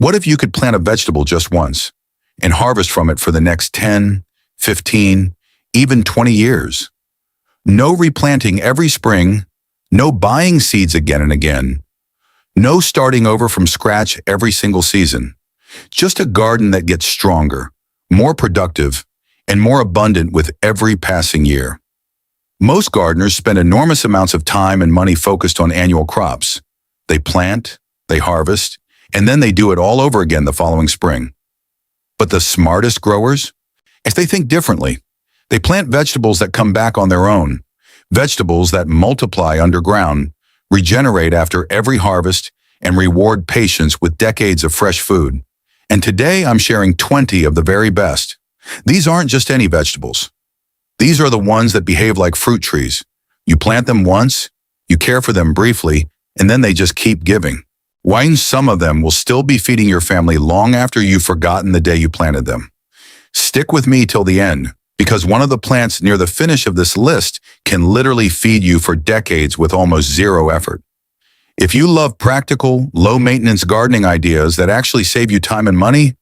What if you could plant a vegetable just once and harvest from it for the next 10, 15, even 20 years? No replanting every spring, no buying seeds again and again, no starting over from scratch every single season. Just a garden that gets stronger, more productive, and more abundant with every passing year. Most gardeners spend enormous amounts of time and money focused on annual crops. They plant, they harvest, and then they do it all over again the following spring. But the smartest growers? If they think differently, they plant vegetables that come back on their own, vegetables that multiply underground, regenerate after every harvest, and reward patience with decades of fresh food. And today I'm sharing 20 of the very best. These aren't just any vegetables. These are the ones that behave like fruit trees. You plant them once, you care for them briefly, and then they just keep giving. Why some of them will still be feeding your family long after you've forgotten the day you planted them. Stick with me till the end, because one of the plants near the finish of this list can literally feed you for decades with almost zero effort. If you love practical, low-maintenance gardening ideas that actually save you time and money,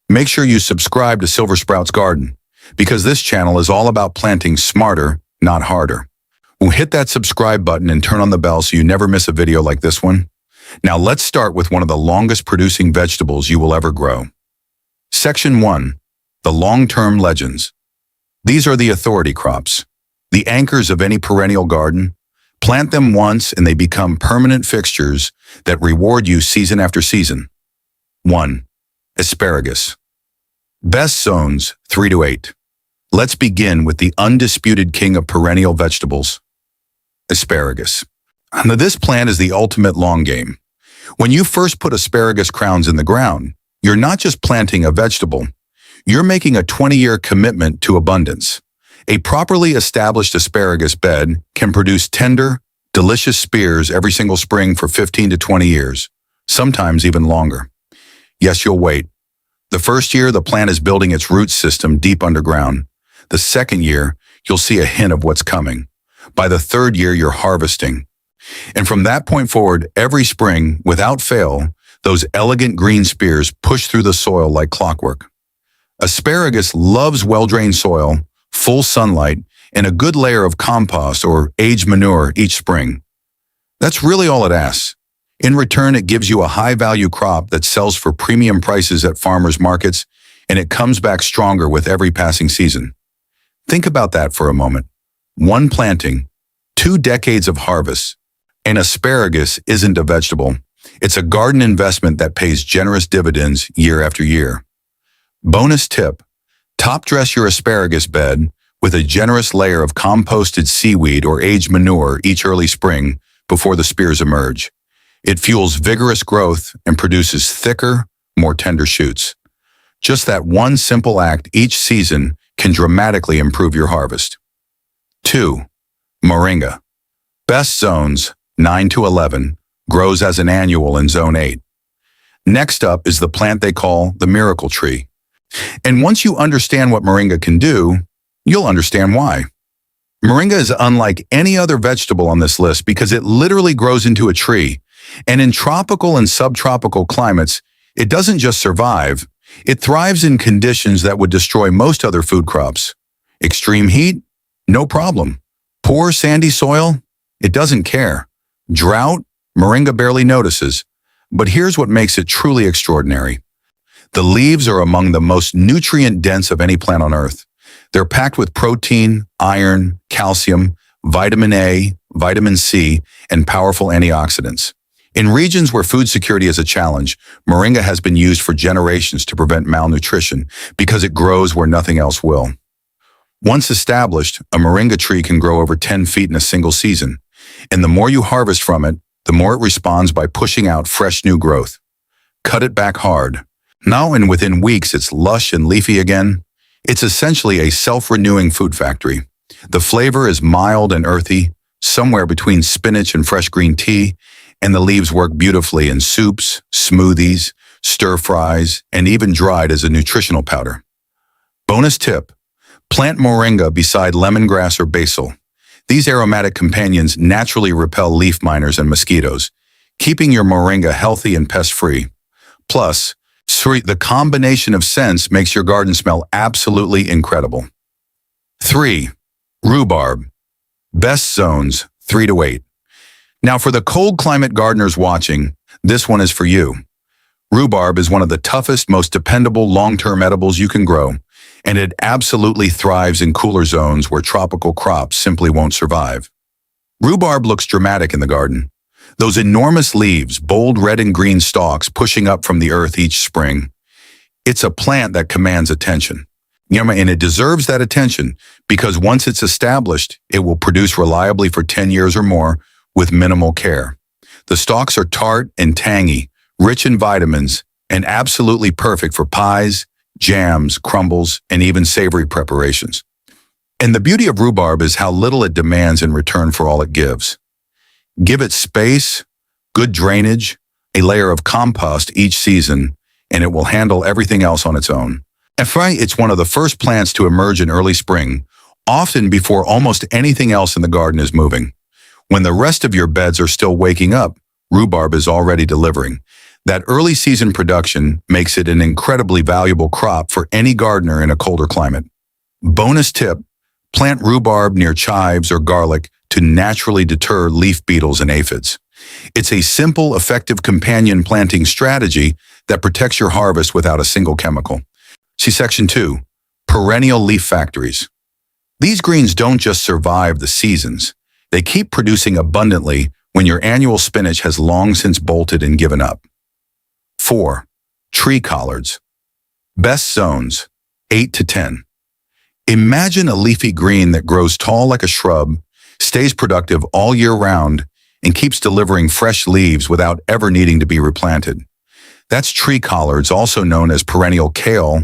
make sure you subscribe to Silver Sprouts Garden, because this channel is all about planting smarter, not harder. We'll hit that subscribe button and turn on the bell so you never miss a video like this one. Now let's start with one of the longest producing vegetables you will ever grow. Section 1. The long-term legends. These are the authority crops, the anchors of any perennial garden. Plant them once and they become permanent fixtures that reward you season after season. 1. Asparagus. Best zones 3 to 8. Let's begin with the undisputed king of perennial vegetables, asparagus. Now, this plant is the ultimate long game. When you first put asparagus crowns in the ground, you're not just planting a vegetable, you're making a 20-year commitment to abundance. A properly established asparagus bed can produce tender, delicious spears every single spring for 15 to 20 years, sometimes even longer. Yes, you'll wait. The first year, the plant is building its root system deep underground. The second year, you'll see a hint of what's coming. By the third year, you're harvesting. And from that point forward, every spring, without fail, those elegant green spears push through the soil like clockwork. Asparagus loves well-drained soil, full sunlight, and a good layer of compost or aged manure each spring. That's really all it asks. In return, it gives you a high-value crop that sells for premium prices at farmers' markets, and it comes back stronger with every passing season. Think about that for a moment. 1 planting, 2 decades of harvest. And asparagus isn't a vegetable. It's a garden investment that pays generous dividends year after year. Bonus tip: top dress your asparagus bed with a generous layer of composted seaweed or aged manure each early spring before the spears emerge. It fuels vigorous growth and produces thicker, more tender shoots. Just that one simple act each season can dramatically improve your harvest. 2. Moringa. Best zones 9 to 11, grows as an annual in Zone 8. Next up is the plant they call the miracle tree. And once you understand what moringa can do, you'll understand why. Moringa is unlike any other vegetable on this list because it literally grows into a tree. And in tropical and subtropical climates, it doesn't just survive, it thrives in conditions that would destroy most other food crops. Extreme heat? No problem. Poor sandy soil? It doesn't care. Drought? Moringa barely notices. But here's what makes it truly extraordinary. The leaves are among the most nutrient-dense of any plant on Earth. They're packed with protein, iron, calcium, vitamin A, vitamin C, and powerful antioxidants. In regions where food security is a challenge, moringa has been used for generations to prevent malnutrition because it grows where nothing else will. Once established, a moringa tree can grow over 10 feet in a single season. And the more you harvest from it, the more it responds by pushing out fresh new growth. Cut it back hard. Now and within weeks it's lush and leafy again. It's essentially a self-renewing food factory. The flavor is mild and earthy, somewhere between spinach and fresh green tea, and the leaves work beautifully in soups, smoothies, stir-fries, and even dried as a nutritional powder. Bonus tip: plant moringa beside lemongrass or basil. These aromatic companions naturally repel leaf miners and mosquitoes, keeping your moringa healthy and pest-free. Plus, Sweet, the combination of scents makes your garden smell absolutely incredible. 3. Rhubarb. Best zones, 3 to 8. Now for the cold climate gardeners watching, this one is for you. Rhubarb is one of the toughest, most dependable long-term edibles you can grow, and it absolutely thrives in cooler zones where tropical crops simply won't survive. Rhubarb looks dramatic in the garden. Those enormous leaves, bold red and green stalks pushing up from the earth each spring. It's a plant that commands attention. And it deserves that attention because once it's established, it will produce reliably for 10 years or more with minimal care. The stalks are tart and tangy, rich in vitamins, and absolutely perfect for pies, jams, crumbles, and even savory preparations. And the beauty of rhubarb is how little it demands in return for all it gives. Give it space, good drainage, a layer of compost each season, and it will handle everything else on its own. It's one of the first plants to emerge in early spring, often before almost anything else in the garden is moving. When the rest of your beds are still waking up, rhubarb is already delivering. That early season production makes it an incredibly valuable crop for any gardener in a colder climate. Bonus tip, plant rhubarb near chives or garlic to naturally deter leaf beetles and aphids. It's a simple, effective companion planting strategy that protects your harvest without a single chemical. See Section 2, Perennial Leaf Factories. These greens don't just survive the seasons. They keep producing abundantly when your annual spinach has long since bolted and given up. 4. Tree collards. Best zones, 8 to 10. Imagine a leafy green that grows tall like a shrub, stays productive all year round, and keeps delivering fresh leaves without ever needing to be replanted. That's tree collards, also known as perennial kale,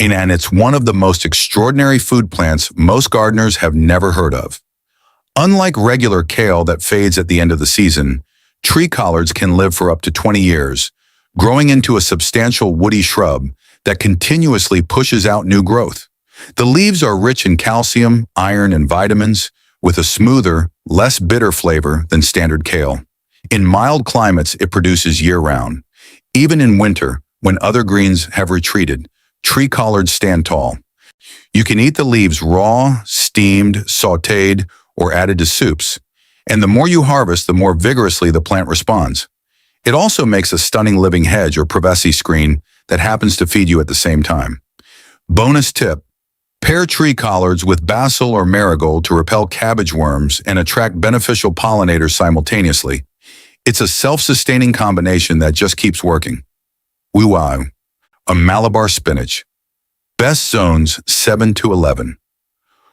and it's one of the most extraordinary food plants most gardeners have never heard of. Unlike regular kale that fades at the end of the season, tree collards can live for up to 20 years, growing into a substantial woody shrub that continuously pushes out new growth. The leaves are rich in calcium, iron, and vitamins, with a smoother, less bitter flavor than standard kale. In mild climates, it produces year-round. Even in winter, when other greens have retreated, tree collards stand tall. You can eat the leaves raw, steamed, sautéed, or added to soups, and the more you harvest, the more vigorously the plant responds. It also makes a stunning living hedge or privacy screen that happens to feed you at the same time. Bonus tip, pair tree collards with basil or marigold to repel cabbage worms and attract beneficial pollinators simultaneously. It's a self-sustaining combination that just keeps working. Wow, a Malabar spinach. Best zones 7 to 11.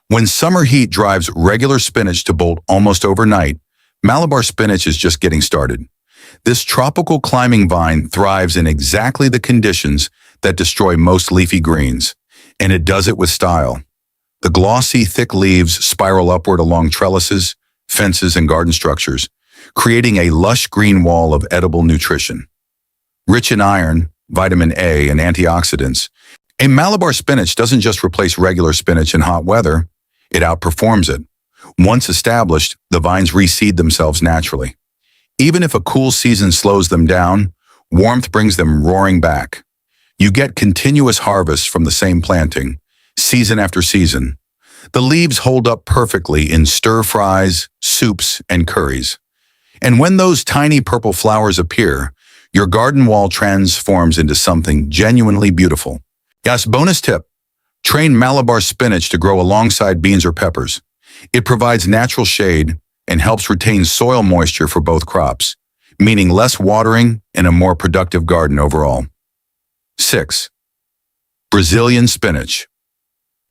When summer heat drives regular spinach to bolt almost overnight, Malabar spinach is just getting started. This tropical climbing vine thrives in exactly the conditions that destroy most leafy greens, and it does it with style. The glossy, thick leaves spiral upward along trellises, fences, and garden structures, creating a lush green wall of edible nutrition. Rich in iron, vitamin A, and antioxidants, a Malabar spinach doesn't just replace regular spinach in hot weather, it outperforms it. Once established, the vines reseed themselves naturally. Even if a cool season slows them down, warmth brings them roaring back. You get continuous harvests from the same planting, season after season. The leaves hold up perfectly in stir-fries, soups, and curries. And when those tiny purple flowers appear, your garden wall transforms into something genuinely beautiful. Yes, bonus tip, train Malabar spinach to grow alongside beans or peppers. It provides natural shade and helps retain soil moisture for both crops, meaning less watering and a more productive garden overall. 6. Brazilian spinach.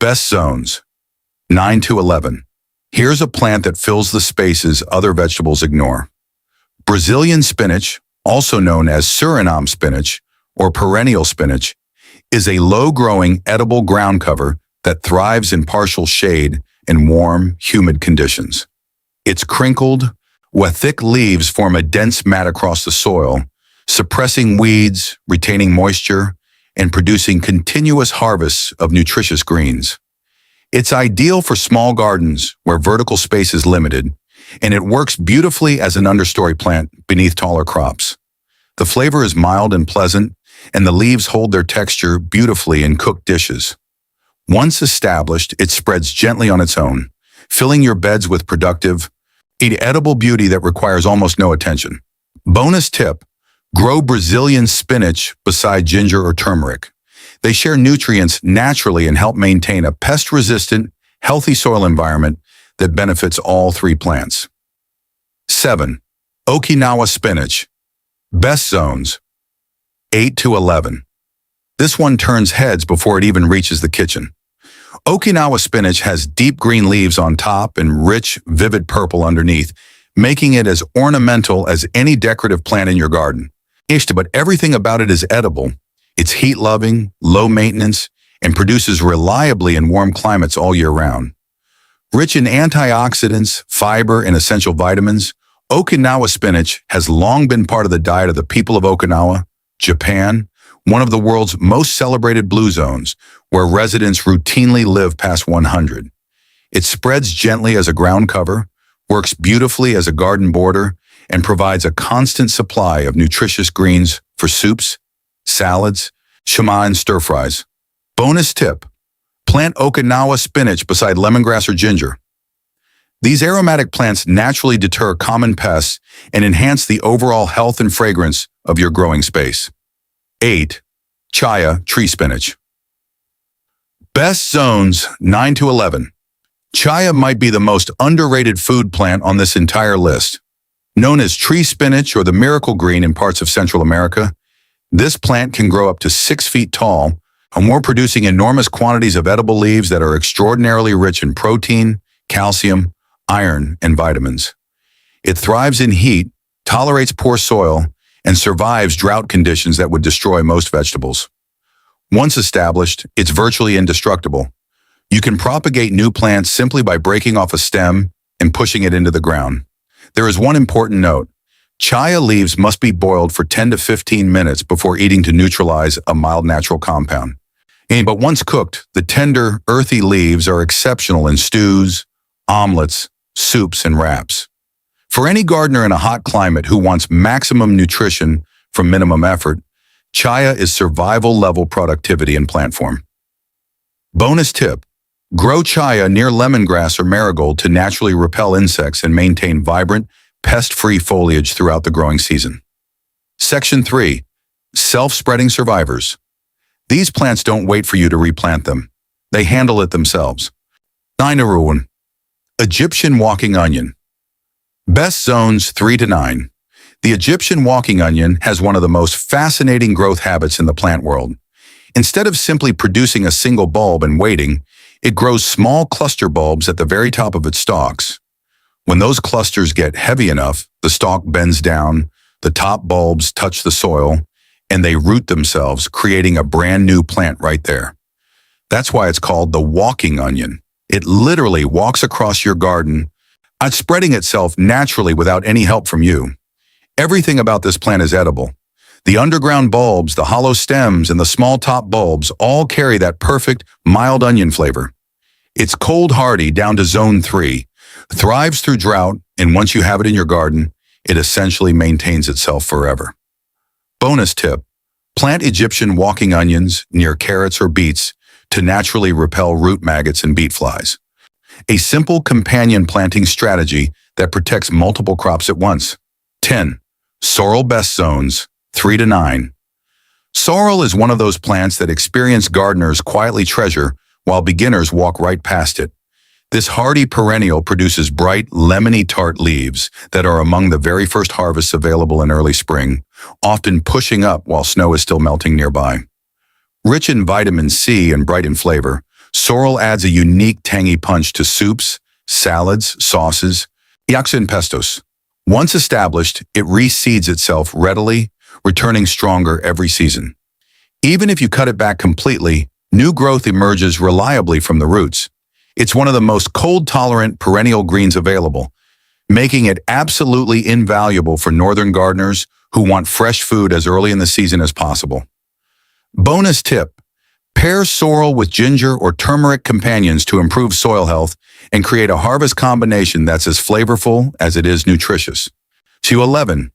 Best zones, 9 to 11. Here's a plant that fills the spaces other vegetables ignore. Brazilian spinach, also known as Suriname spinach or perennial spinach, is a low-growing edible ground cover that thrives in partial shade and warm, humid conditions. It's crinkled, where thick leaves form a dense mat across the soil, suppressing weeds, retaining moisture, and producing continuous harvests of nutritious greens. It's ideal for small gardens where vertical space is limited, and it works beautifully as an understory plant beneath taller crops. The flavor is mild and pleasant, and the leaves hold their texture beautifully in cooked dishes. Once established, it spreads gently on its own, filling your beds with productive, edible beauty that requires almost no attention. Bonus tip: grow Brazilian spinach beside ginger or turmeric. They share nutrients naturally and help maintain a pest-resistant, healthy soil environment that benefits all three plants. 7. Okinawa spinach. Best zones: 8 to 11. This one turns heads before it even reaches the kitchen. Okinawa spinach has deep green leaves on top and rich, vivid purple underneath, making it as ornamental as any decorative plant in your garden. But everything about it is edible. It's heat-loving, low-maintenance, and produces reliably in warm climates all year round. Rich in antioxidants, fiber, and essential vitamins, Okinawa spinach has long been part of the diet of the people of Okinawa, Japan, one of the world's most celebrated blue zones, where residents routinely live past 100. It spreads gently as a ground cover, works beautifully as a garden border, and provides a constant supply of nutritious greens for soups, salads, shima, and stir-fries. Bonus tip: plant Okinawa spinach beside lemongrass or ginger. These aromatic plants naturally deter common pests and enhance the overall health and fragrance of your growing space. 8. Chaya tree spinach. Best zones: 9 to 11. Chaya might be the most underrated food plant on this entire list. Known as tree spinach or the miracle green in parts of Central America, this plant can grow up to 6 feet tall, and we're producing enormous quantities of edible leaves that are extraordinarily rich in protein, calcium, iron, and vitamins. It thrives in heat, tolerates poor soil, and survives drought conditions that would destroy most vegetables. Once established, it's virtually indestructible. You can propagate new plants simply by breaking off a stem and pushing it into the ground. There is one important note: chaya leaves must be boiled for 10 to 15 minutes before eating to neutralize a mild natural compound. But once cooked, the tender, earthy leaves are exceptional in stews, omelets, soups, and wraps. For any gardener in a hot climate who wants maximum nutrition from minimum effort, chaya is survival-level productivity in plant form. Bonus tip: grow chaya near lemongrass or marigold to naturally repel insects and maintain vibrant, pest-free foliage throughout the growing season. Section 3. Self-spreading survivors. These plants don't wait for you to replant them. They handle it themselves. 9 to 11. Egyptian walking onion. Best zones: 3 to 9. The Egyptian walking onion has one of the most fascinating growth habits in the plant world. Instead of simply producing a single bulb and waiting, it grows small cluster bulbs at the very top of its stalks. When those clusters get heavy enough, the stalk bends down, the top bulbs touch the soil, and they root themselves, creating a brand new plant right there. That's why it's called the walking onion. It literally walks across your garden, spreading itself naturally without any help from you. Everything about this plant is edible. The underground bulbs, the hollow stems, and the small top bulbs all carry that perfect, mild onion flavor. It's cold hardy down to zone 3, thrives through drought, and once you have it in your garden, it essentially maintains itself forever. Bonus tip: plant Egyptian walking onions near carrots or beets to naturally repel root maggots and beet flies. A simple companion planting strategy that protects multiple crops at once. 10. Sorrel best zones: 3 to 9. Sorrel is one of those plants that experienced gardeners quietly treasure while beginners walk right past it. This hardy perennial produces bright, lemony tart leaves that are among the very first harvests available in early spring, often pushing up while snow is still melting nearby. Rich in vitamin C and bright in flavor, sorrel adds a unique tangy punch to soups, salads, sauces, and pestos. Once established, it reseeds itself readily, returning stronger every season. Even if you cut it back completely, new growth emerges reliably from the roots. It's one of the most cold-tolerant perennial greens available, making it absolutely invaluable for northern gardeners who want fresh food as early in the season as possible. Bonus tip: pair sorrel with ginger or turmeric companions to improve soil health and create a harvest combination that's as flavorful as it is nutritious. 11.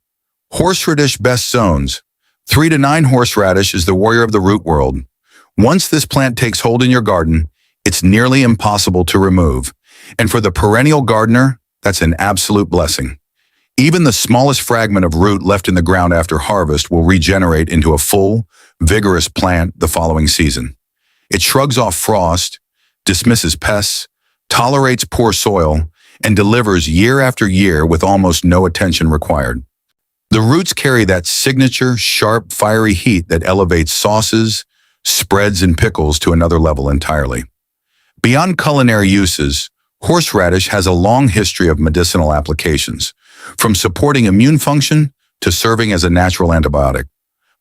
Horseradish best zones: 3 to 9 horseradish is the warrior of the root world. Once this plant takes hold in your garden, it's nearly impossible to remove. And for the perennial gardener, that's an absolute blessing. Even the smallest fragment of root left in the ground after harvest will regenerate into a full, vigorous plant the following season. It shrugs off frost, dismisses pests, tolerates poor soil, and delivers year after year with almost no attention required. The roots carry that signature, sharp, fiery heat that elevates sauces, spreads, and pickles to another level entirely. Beyond culinary uses, horseradish has a long history of medicinal applications, from supporting immune function to serving as a natural antibiotic.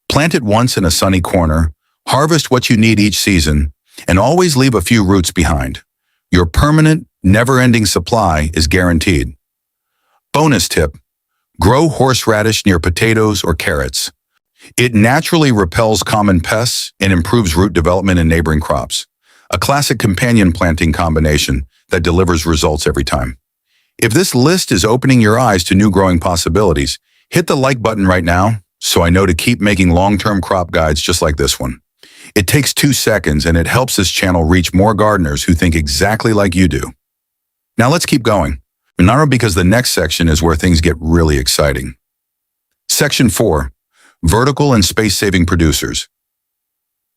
Plant it once in a sunny corner, harvest what you need each season, and always leave a few roots behind. Your permanent, never-ending supply is guaranteed. Bonus tip: grow horseradish near potatoes or carrots. It naturally repels common pests and improves root development in neighboring crops. A classic companion planting combination that delivers results every time. If this list is opening your eyes to new growing possibilities, hit the like button right now so I know to keep making long-term crop guides just like this one. It takes 2 seconds and it helps this channel reach more gardeners who think exactly like you do. Now let's keep going. Because the next section is where things get really exciting. Section 4. Vertical and space-saving producers.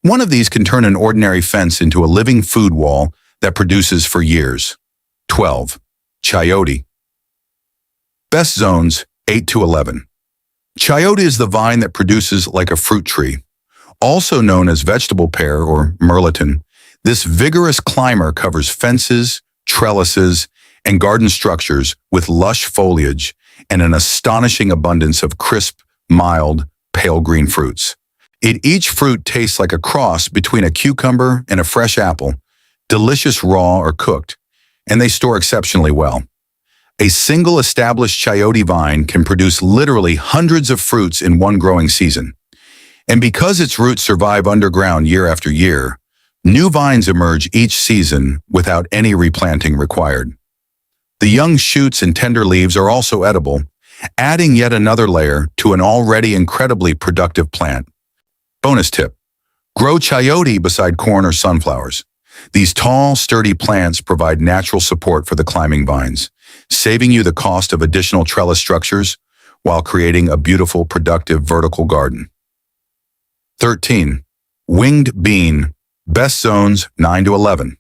One of these can turn an ordinary fence into a living food wall that produces for years. 12. Chayote. Best zones, 8 to 11. Chayote is the vine that produces like a fruit tree. Also known as vegetable pear or merleton, this vigorous climber covers fences, trellises, and garden structures with lush foliage and an astonishing abundance of crisp, mild, pale green fruits. Each fruit tastes like a cross between a cucumber and a fresh apple, delicious raw or cooked, and they store exceptionally well. A single established chayote vine can produce literally hundreds of fruits in one growing season. And because its roots survive underground year after year, new vines emerge each season without any replanting required. The young shoots and tender leaves are also edible, adding yet another layer to an already incredibly productive plant. Bonus tip: grow chayote beside corn or sunflowers. These tall, sturdy plants provide natural support for the climbing vines, saving you the cost of additional trellis structures while creating a beautiful, productive vertical garden. 13. Winged bean. Best zones, 9 to 11.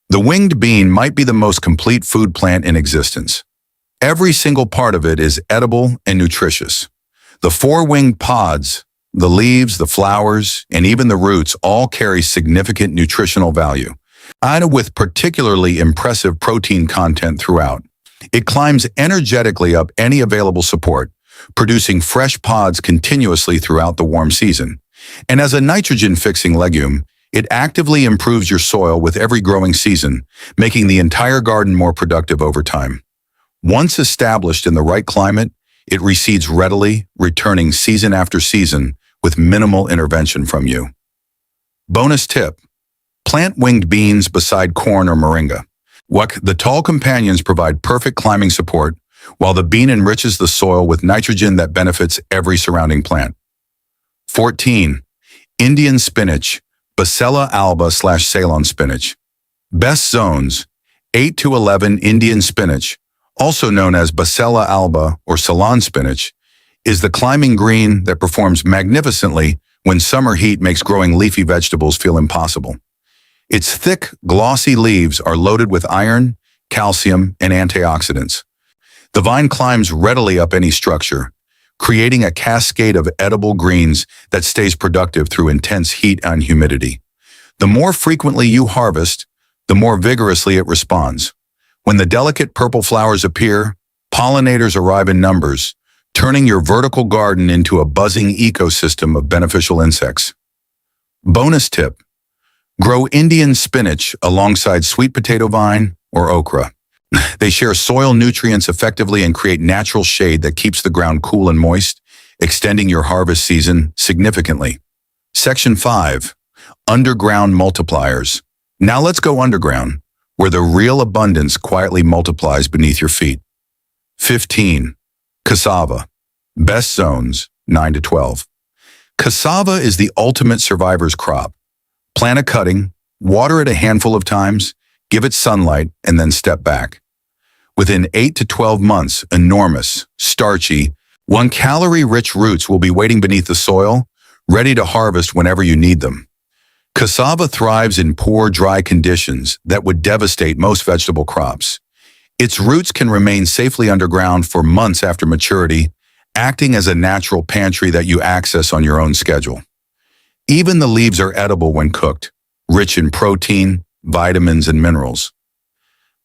The winged bean might be the most complete food plant in existence. Every single part of it is edible and nutritious. The 4 winged pods, the leaves, the flowers, and even the roots all carry significant nutritional value, and with particularly impressive protein content throughout. It climbs energetically up any available support, producing fresh pods continuously throughout the warm season. And as a nitrogen-fixing legume, it actively improves your soil with every growing season, making the entire garden more productive over time. Once established in the right climate, it reseeds readily, returning season after season with minimal intervention from you. Bonus tip: plant winged beans beside corn or moringa. The tall companions provide perfect climbing support, while the bean enriches the soil with nitrogen that benefits every surrounding plant. 14. Indian spinach, Basella alba/Ceylon spinach. Best zones, 8 to 11. Indian spinach, also known as Basella alba or Ceylon spinach, is the climbing green that performs magnificently when summer heat makes growing leafy vegetables feel impossible. Its thick, glossy leaves are loaded with iron, calcium, and antioxidants. The vine climbs readily up any structure, creating a cascade of edible greens that stays productive through intense heat and humidity. The more frequently you harvest, the more vigorously it responds. When the delicate purple flowers appear, pollinators arrive in numbers, turning your vertical garden into a buzzing ecosystem of beneficial insects. Bonus tip: grow Indian spinach alongside sweet potato vine or okra. They share soil nutrients effectively and create natural shade that keeps the ground cool and moist, extending your harvest season significantly. Section 5. Underground multipliers. Now let's go underground, where the real abundance quietly multiplies beneath your feet. 15. Cassava. Best zones, 9 to 12. Cassava is the ultimate survivor's crop. Plant a cutting, water it a handful of times, give it sunlight, and then step back. Within 8 to 12 months, enormous, starchy, 1-calorie-rich roots will be waiting beneath the soil, ready to harvest whenever you need them. Cassava thrives in poor, dry conditions that would devastate most vegetable crops. Its roots can remain safely underground for months after maturity, acting as a natural pantry that you access on your own schedule. Even the leaves are edible when cooked, rich in protein, vitamins, and minerals.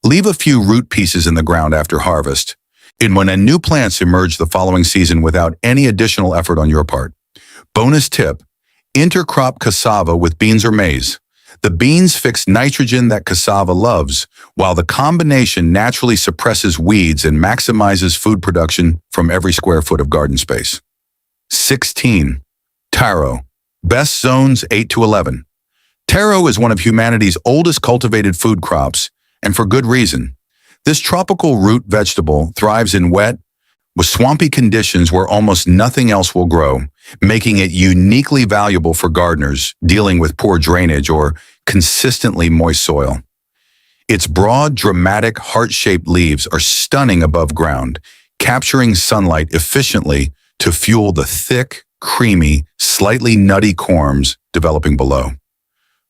Leave a few root pieces in the ground after harvest, and when new plants emerge the following season without any additional effort on your part. Bonus tip: intercrop cassava with beans or maize. The beans fix nitrogen that cassava loves, while the combination naturally suppresses weeds and maximizes food production from every square foot of garden space. 16. Taro. Best zones 8 to 11. Taro is one of humanity's oldest cultivated food crops, and for good reason. This tropical root vegetable thrives in wet, with swampy conditions where almost nothing else will grow, making it uniquely valuable for gardeners dealing with poor drainage or consistently moist soil. Its broad, dramatic, heart-shaped leaves are stunning above ground, capturing sunlight efficiently to fuel the thick, creamy, slightly nutty corms developing below.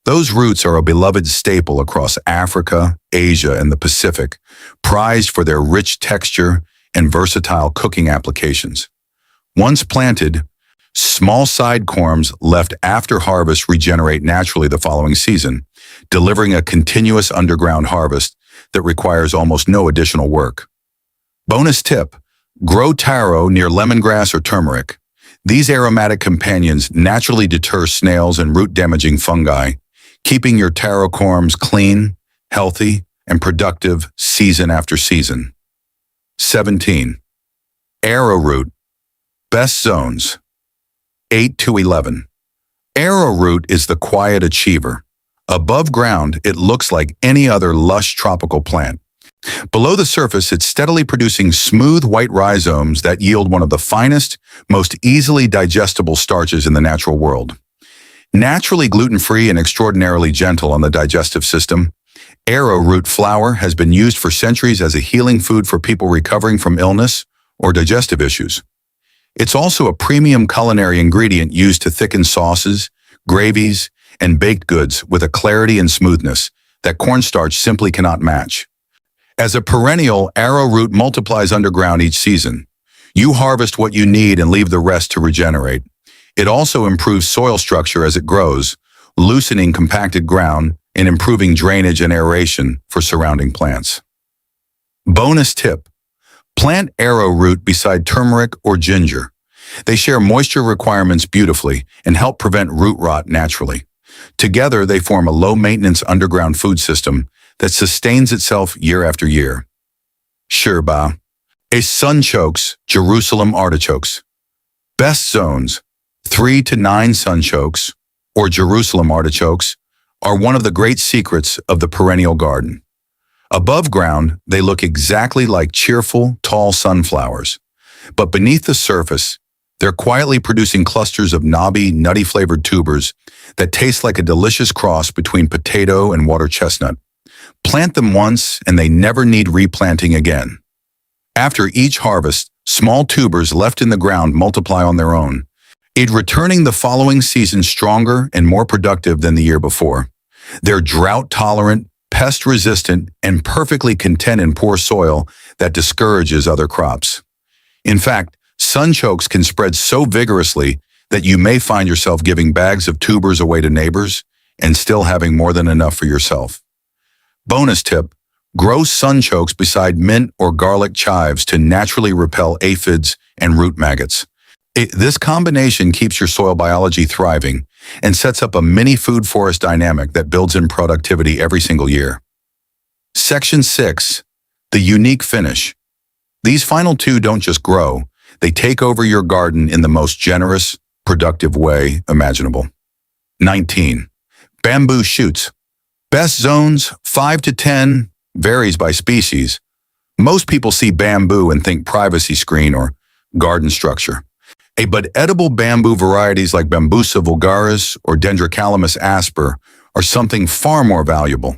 Those roots are a beloved staple across Africa, Asia, and the Pacific, prized for their rich texture and versatile cooking applications. Once planted, small side corms left after harvest regenerate naturally the following season, delivering a continuous underground harvest that requires almost no additional work. Bonus tip: grow taro near lemongrass or turmeric. These aromatic companions naturally deter snails and root-damaging fungi, keeping your taro corms clean, healthy, and productive season after season. 17. Arrowroot. Best zones 8 to 11. Arrowroot is the quiet achiever. Above ground, it looks like any other lush tropical plant. Below the surface, it's steadily producing smooth white rhizomes that yield one of the finest, most easily digestible starches in the natural world. Naturally gluten-free and extraordinarily gentle on the digestive system, arrowroot flour has been used for centuries as a healing food for people recovering from illness or digestive issues. It's also a premium culinary ingredient used to thicken sauces, gravies, and baked goods with a clarity and smoothness that cornstarch simply cannot match. As a perennial, arrowroot multiplies underground each season. You harvest what you need and leave the rest to regenerate. It also improves soil structure as it grows, loosening compacted ground and improving drainage and aeration for surrounding plants. Bonus tip: plant arrowroot beside turmeric or ginger. They share moisture requirements beautifully and help prevent root rot naturally. Together, they form a low-maintenance underground food system that sustains itself year after year. Sherba. Sunchokes, Jerusalem artichokes. Best zones 3 to 9 sunchokes, or Jerusalem artichokes, are one of the great secrets of the perennial garden. Above ground, they look exactly like cheerful, tall sunflowers. But beneath the surface, they're quietly producing clusters of knobby, nutty-flavored tubers that taste like a delicious cross between potato and water chestnut. Plant them once, and they never need replanting again. After each harvest, small tubers left in the ground multiply on their own, returning the following season stronger and more productive than the year before. They're drought-tolerant, pest-resistant, and perfectly content in poor soil that discourages other crops. In fact, sunchokes can spread so vigorously that you may find yourself giving bags of tubers away to neighbors and still having more than enough for yourself. Bonus tip: grow sunchokes beside mint or garlic chives to naturally repel aphids and root maggots. This combination keeps your soil biology thriving and sets up a mini food forest dynamic that builds in productivity every single year. Section 6. The unique finish. These final two don't just grow, they take over your garden in the most generous, productive way imaginable. 19. Bamboo shoots. Best zones 5 to 10, varies by species. Most people see bamboo and think privacy screen or garden structure. But edible bamboo varieties like Bambusa vulgaris or Dendrocalamus asper are something far more valuable.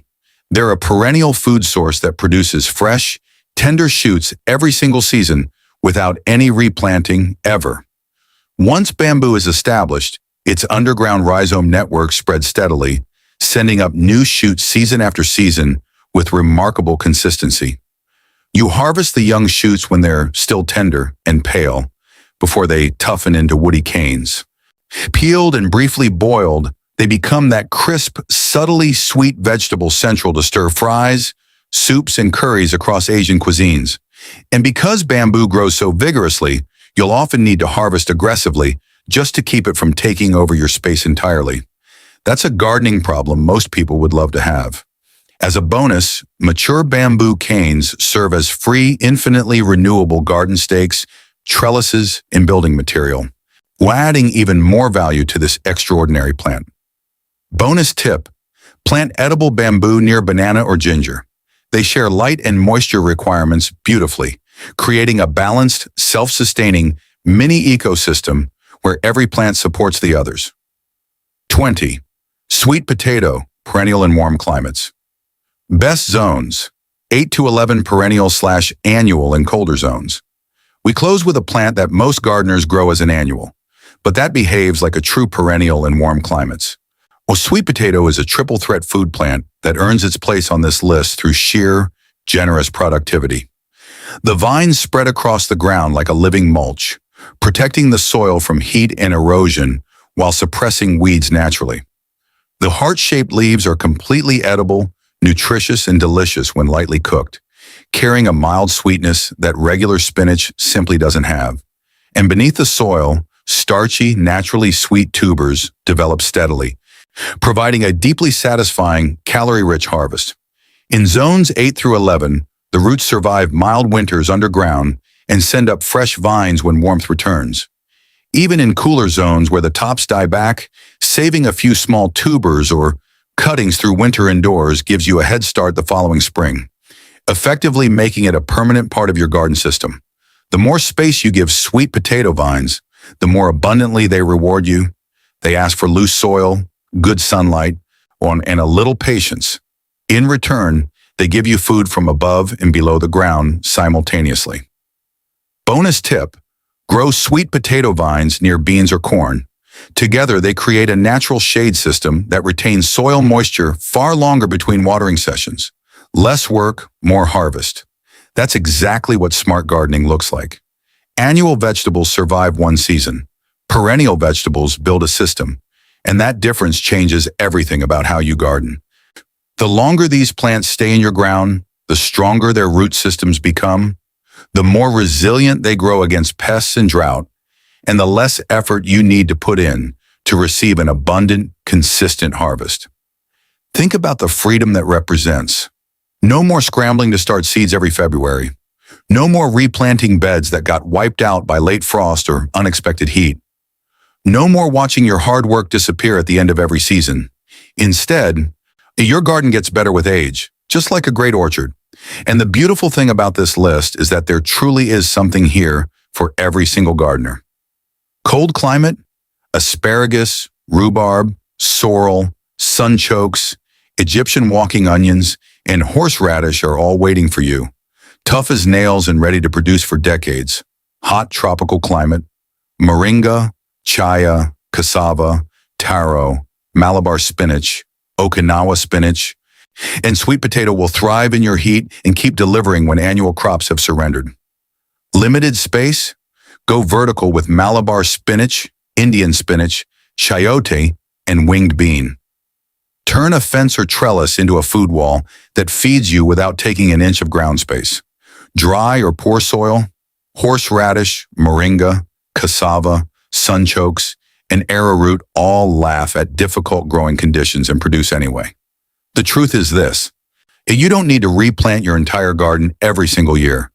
They're a perennial food source that produces fresh, tender shoots every single season without any replanting ever. Once bamboo is established, its underground rhizome network spreads steadily, sending up new shoots season after season with remarkable consistency. You harvest the young shoots when they're still tender and pale, before they toughen into woody canes. Peeled and briefly boiled, they become that crisp, subtly sweet vegetable central to stir-fries, soups, and curries across Asian cuisines. And because bamboo grows so vigorously, you'll often need to harvest aggressively just to keep it from taking over your space entirely. That's a gardening problem most people would love to have. As a bonus, mature bamboo canes serve as free, infinitely renewable garden stakes, trellises, and building material, while adding even more value to this extraordinary plant. Bonus tip: plant edible bamboo near banana or ginger. They share light and moisture requirements beautifully, creating a balanced, self-sustaining mini ecosystem where every plant supports the others. 20. Sweet potato, perennial in warm climates. Best zones: 8 to 11 perennial/annual in colder zones. We close with a plant that most gardeners grow as an annual, but that behaves like a true perennial in warm climates. Well, sweet potato is a triple threat food plant that earns its place on this list through sheer, generous productivity. The vines spread across the ground like a living mulch, protecting the soil from heat and erosion while suppressing weeds naturally. The heart-shaped leaves are completely edible, nutritious, and delicious when lightly cooked, carrying a mild sweetness that regular spinach simply doesn't have. And beneath the soil, starchy, naturally sweet tubers develop steadily, providing a deeply satisfying, calorie-rich harvest. In zones 8 through 11, the roots survive mild winters underground and send up fresh vines when warmth returns. Even in cooler zones where the tops die back, saving a few small tubers or cuttings through winter indoors gives you a head start the following spring, effectively making it a permanent part of your garden system. The more space you give sweet potato vines, the more abundantly they reward you. They ask for loose soil, good sunlight, and a little patience. In return, they give you food from above and below the ground simultaneously. Bonus tip: grow sweet potato vines near beans or corn. Together, they create a natural shade system that retains soil moisture far longer between watering sessions. Less work, more harvest. That's exactly what smart gardening looks like. Annual vegetables survive one season. Perennial vegetables build a system, and that difference changes everything about how you garden. The longer these plants stay in your ground, the stronger their root systems become, the more resilient they grow against pests and drought, and the less effort you need to put in to receive an abundant, consistent harvest. Think about the freedom that represents. No more scrambling to start seeds every February. No more replanting beds that got wiped out by late frost or unexpected heat. No more watching your hard work disappear at the end of every season. Instead, your garden gets better with age, just like a great orchard. And the beautiful thing about this list is that there truly is something here for every single gardener. Cold climate, asparagus, rhubarb, sorrel, sunchokes, Egyptian walking onions, and horseradish are all waiting for you. Tough as nails and ready to produce for decades. Hot tropical climate, moringa, chaya, cassava, taro, Malabar spinach, Okinawa spinach, and sweet potato will thrive in your heat and keep delivering when annual crops have surrendered. Limited space? Go vertical with Malabar spinach, Indian spinach, chayote, and winged bean. Turn a fence or trellis into a food wall that feeds you without taking an inch of ground space. Dry or poor soil? Horseradish, moringa, cassava, sunchokes, and arrowroot all laugh at difficult growing conditions and produce anyway. The truth is this: you don't need to replant your entire garden every single year.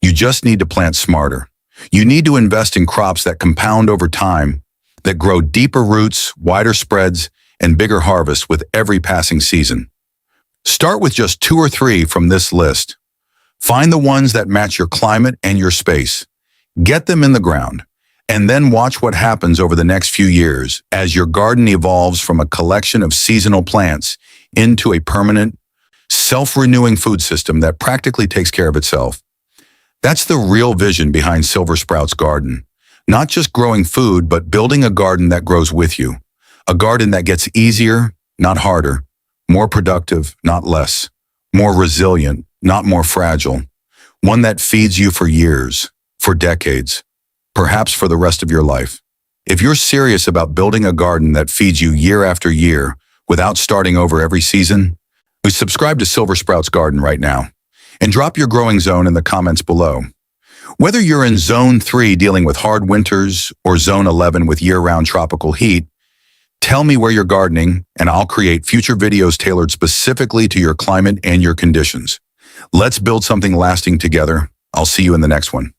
You just need to plant smarter. You need to invest in crops that compound over time, that grow deeper roots, wider spreads, and bigger harvests with every passing season. Start with just 2 or 3 from this list. Find the ones that match your climate and your space. Get them in the ground. And then watch what happens over the next few years as your garden evolves from a collection of seasonal plants into a permanent, self-renewing food system that practically takes care of itself. That's the real vision behind Silver Sprout's garden. Not just growing food, but building a garden that grows with you. A garden that gets easier, not harder. More productive, not less. More resilient, not more fragile. One that feeds you for years, for decades, perhaps for the rest of your life. If you're serious about building a garden that feeds you year after year without starting over every season, subscribe to Silver Sprout's Garden right now and drop your growing zone in the comments below. Whether you're in Zone 3 dealing with hard winters or Zone 11 with year-round tropical heat, tell me where you're gardening and I'll create future videos tailored specifically to your climate and your conditions. Let's build something lasting together. I'll see you in the next one.